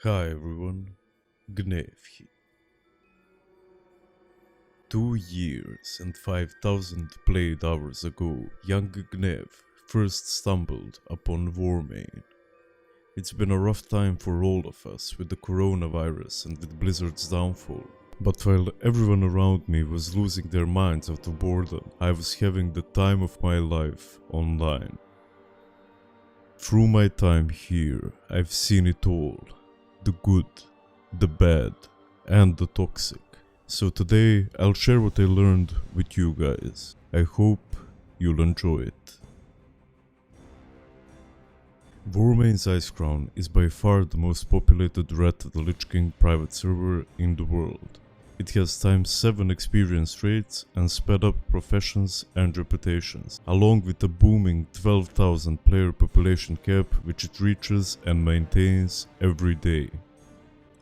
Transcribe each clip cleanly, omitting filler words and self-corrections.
Hi everyone, Gnev here. 2 years and 5,000 played hours ago, young Gnev first stumbled upon Warmane. It's been a rough time for all of us with the coronavirus and with Blizzard's downfall. But while everyone around me was losing their minds out of boredom, I was having the time of my life online. Through my time here, I've seen it all. The good, the bad, and the toxic. So today I'll share what I learned with you guys. I hope you'll enjoy it. Warmane's Icecrown is by far the most populated Wrath of the Lich King private server in the world. It has ×7 experience rates and sped up professions and reputations, along with a booming 12,000 player population cap which it reaches and maintains every day.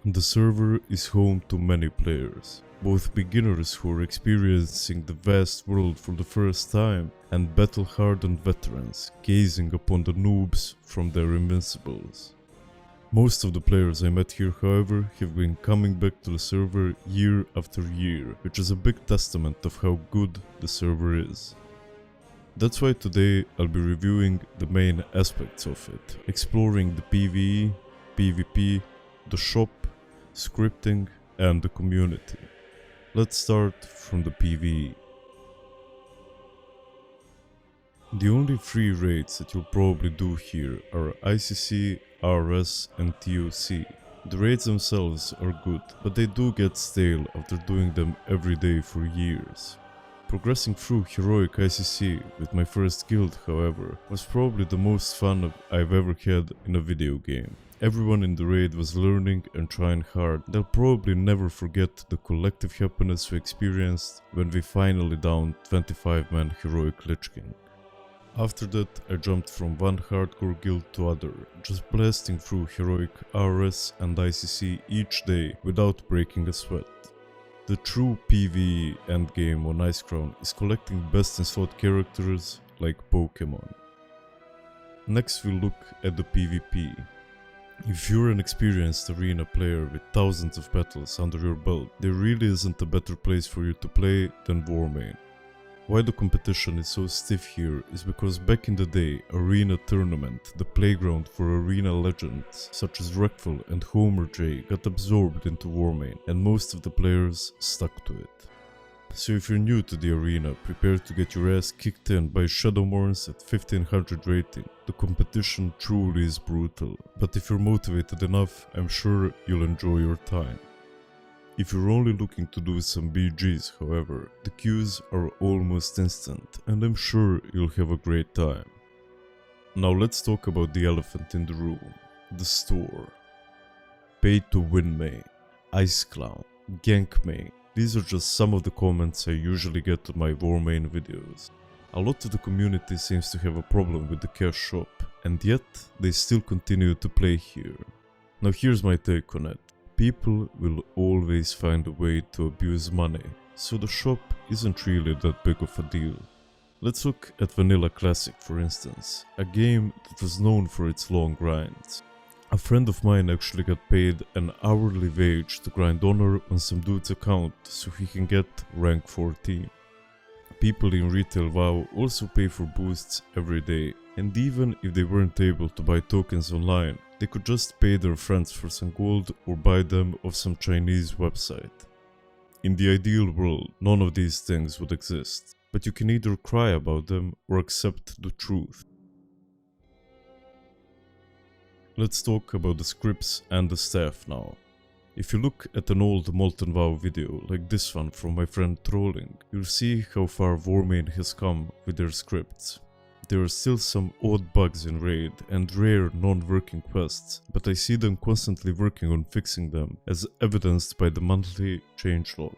The server is home to many players, both beginners who are experiencing the vast world for the first time and battle-hardened veterans gazing upon the noobs from their invincibles. Most of the players I met here, however, have been coming back to the server year after year, which is a big testament of how good the server is. That's why today I'll be reviewing the main aspects of it, exploring the PvE, PvP, the shop, scripting, and the community. Let's start from the PvE. The only 3 raids that you'll probably do here are ICC, RS, and TOC. The raids themselves are good, but they do get stale after doing them every day for years. Progressing through heroic ICC with my first guild, however, was probably the most fun I've ever had in a video game. Everyone in the raid was learning and trying hard. They'll probably never forget the collective happiness we experienced when we finally downed 25-man heroic Lich King. After that, I jumped from one hardcore guild to other, just blasting through heroic RS and ICC each day without breaking a sweat. The true PvE endgame on Icecrown is collecting best in slot characters like Pokemon. Next we look at the PvP. If you're an experienced arena player with thousands of battles under your belt, there really isn't a better place for you to play than Warmane. Why the competition is so stiff here is because back in the day, Arena Tournament, the playground for arena legends such as Reckful and Homer J, got absorbed into Warmane, and most of the players stuck to it. So if you're new to the arena, prepare to get your ass kicked in by Shadowmourns at 1500 rating. The competition truly is brutal, but if you're motivated enough, I'm sure you'll enjoy your time. If you're only looking to do some BGs, however, the queues are almost instant, and I'm sure you'll have a great time. Now let's talk about the elephant in the room, the store. Pay to win main, Icecrown, gank main. These are just some of the comments I usually get on my Warmane videos. A lot of the community seems to have a problem with the cash shop, and yet they still continue to play here. Now here's my take on it. People will always find a way to abuse money, so the shop isn't really that big of a deal. Let's look at Vanilla Classic for instance, a game that was known for its long grinds. A friend of mine actually got paid an hourly wage to grind honor on some dude's account so he can get rank 14. People in retail WoW also pay for boosts every day, and even if they weren't able to buy tokens online, they could just pay their friends for some gold or buy them off some Chinese website. In the ideal world, none of these things would exist, but you can either cry about them or accept the truth. Let's talk about the scripts and the staff now. If you look at an old Molten WoW video like this one from my friend Trolling, you'll see how far Warmane has come with their scripts. There are still some odd bugs in raid and rare non-working quests, but I see them constantly working on fixing them, as evidenced by the monthly changelog.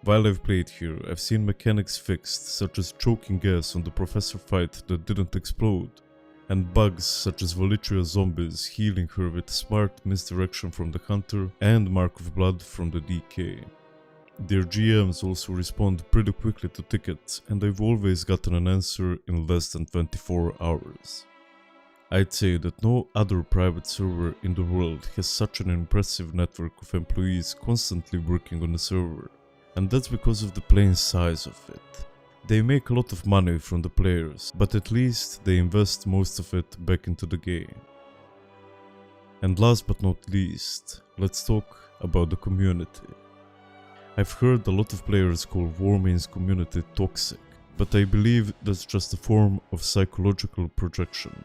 While I've played here, I've seen mechanics fixed, such as choking gas on the professor fight that didn't explode, and bugs such as Volitria zombies healing her with smart misdirection from the hunter and Mark of Blood from the DK. Their GMs also respond pretty quickly to tickets, and I've always gotten an answer in less than 24 hours. I'd say that no other private server in the world has such an impressive network of employees constantly working on the server, and that's because of the plain size of it. They make a lot of money from the players, but at least they invest most of it back into the game. And last but not least, let's talk about the community. I've heard a lot of players call Warmane's community toxic, but I believe that's just a form of psychological projection.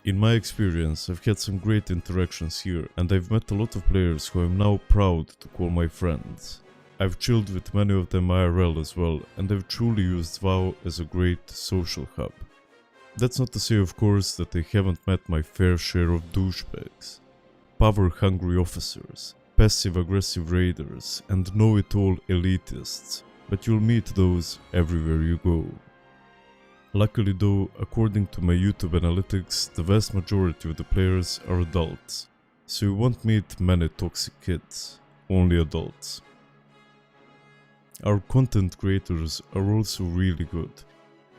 In my experience, I've had some great interactions here, and I've met a lot of players who I'm now proud to call my friends. I've chilled with many of them IRL as well, and I've truly used WoW as a great social hub. That's not to say, of course, that I haven't met my fair share of douchebags, power-hungry officers, passive-aggressive raiders, and know-it-all elitists, but you'll meet those everywhere you go. Luckily though, according to my YouTube analytics, the vast majority of the players are adults, so you won't meet many toxic kids, only adults. Our content creators are also really good,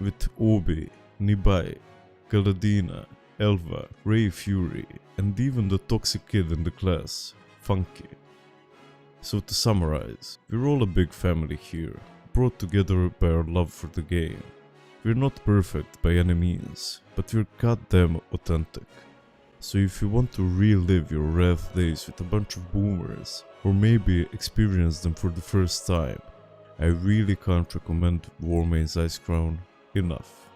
with Obi, Nibai, Galadina, Elva, Ray Fury, and even the toxic kid in the class, Funky. So to summarize, we're all a big family here, brought together by our love for the game. We're not perfect by any means, but we're goddamn authentic. So if you want to relive your Wrath days with a bunch of boomers, or maybe experience them for the first time, I really can't recommend Warmane's Icecrown enough.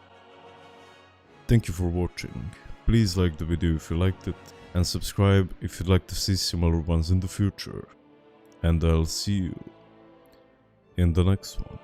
Thank you for watching. Please like the video if you liked it, and subscribe if you'd like to see similar ones in the future. And I'll see you in the next one.